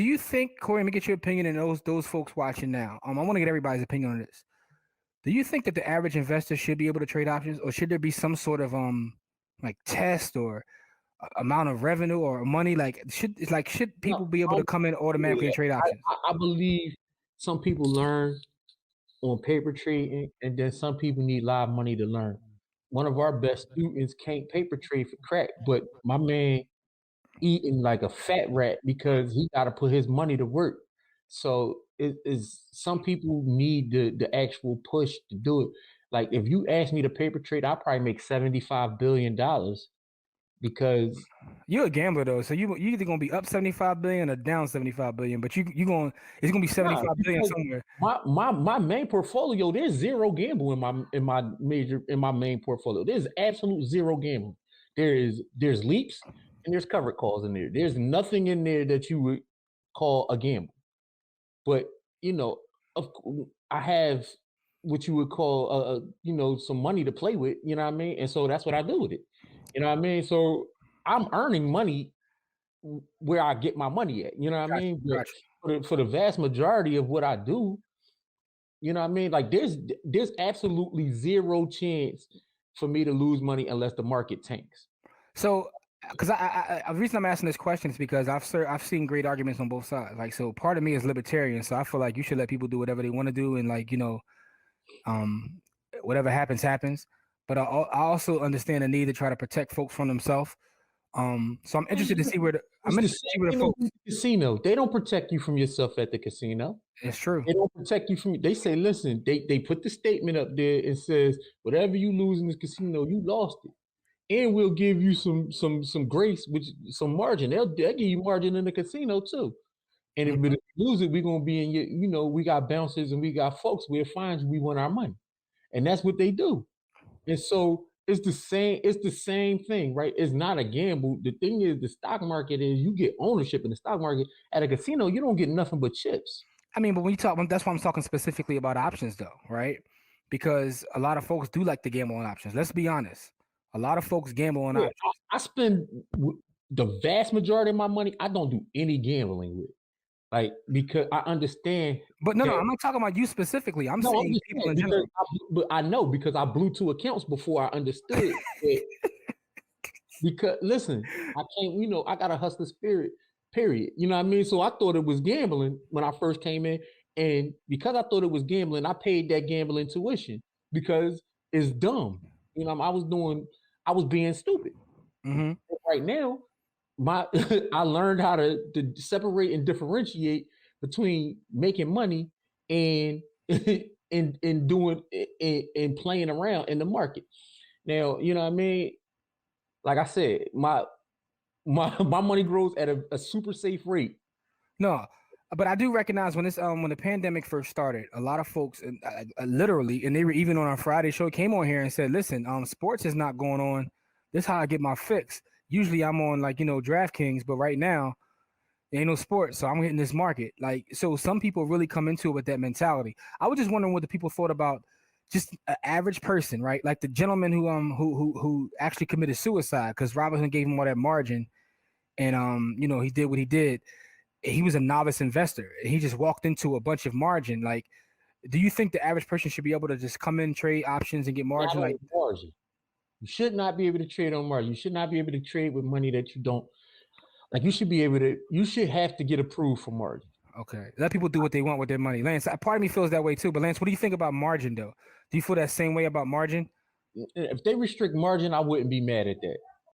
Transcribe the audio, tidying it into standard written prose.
Do you think, Corey? Let me get your opinion and those folks watching now. I want to get everybody's opinion on this. Do you think that the average investor should be able to trade options, or should there be some sort of like test or amount of revenue or money? Should people No, be able to come in automatically and trade options? I believe some people learn on paper trading, and then some people need live money to learn. One of our best students can't paper trade for crack, but my man eating like a fat rat because he got to put his money to work. So it is some people need the actual push to do it. Like if you ask me to paper trade, I'll probably make $75 billion because You're a gambler though, so you either gonna be up 75 billion or down 75 billion, but it's gonna be 75 billion somewhere. my main portfolio, there's zero gamble in my main portfolio. There's absolute zero gambling. There's leaps and there's covered calls in there. There's nothing in there that you would call a gamble. But I have what you would call some money to play with. You know what I mean? And so that's what I do with it. You know what I mean? So I'm earning money where I get my money at. You know what I mean? But for the vast majority of what I do, you know what I mean? Like there's absolutely zero chance for me to lose money unless the market tanks. So, because the reason I'm asking this question is because I've seen great arguments on both sides. Like, so part of me is libertarian, so I feel like you should let people do whatever they want to do, and whatever happens. But I also understand the need to try to protect folks from themselves. So I'm interested to see where the folks. Casino. They don't protect you from yourself at the casino. It's true. They don't protect you from. They say, listen. They put the statement up there and says, whatever you lose in this casino, you lost it, and we'll give you some grace, which some margin. They'll give you margin in the casino too. And if you lose it, we're gonna be in your. We got bouncers and we got folks. We'll find you. We want our money, and that's what they do. And so it's the same thing, right? It's not a gamble. The thing is, the stock market is you get ownership in the stock market. At a casino, you don't get nothing but chips. I mean, but when you talk, that's why I'm talking specifically about options, though, right? Because a lot of folks do like to gamble on options. Let's be honest. A lot of folks gamble on options. I spend the vast majority of my money. I don't do any gambling with. Like, because I understand. But no, I'm not talking about you specifically. I'm saying people in general. But I know because I blew 2 accounts before I understood it. Because listen, I can't, I got a hustler spirit, period. You know what I mean? So I thought it was gambling when I first came in. And because I thought it was gambling, I paid that gambling tuition because it's dumb. I was being stupid. Mm-hmm. Right now, I learned how to separate and differentiate between making money and doing and playing around in the market. Now, you know what I mean? Like I said, my money grows at a super safe rate. No, but I do recognize when the pandemic first started, a lot of folks literally, and they were even on our Friday show, came on here and said, listen, sports is not going on. This is how I get my fix. Usually I'm on DraftKings, but right now there ain't no sports, so I'm hitting this market. So some people really come into it with that mentality. I was just wondering what the people thought about just an average person, right? Like the gentleman who actually committed suicide because Robinhood gave him all that margin, and he did what he did. He was a novice investor. He just walked into a bunch of margin. Like, do you think the average person should be able to just come in, trade options, and get margin? Margin. You should not be able to trade on margin. You should not be able to trade with money that you don't like. You should have to get approved for margin. Okay. Let people do what they want with their money. Lance, part of me feels that way too. But Lance, what do you think about margin though? Do you feel that same way about margin? If they restrict margin, I wouldn't be mad at that.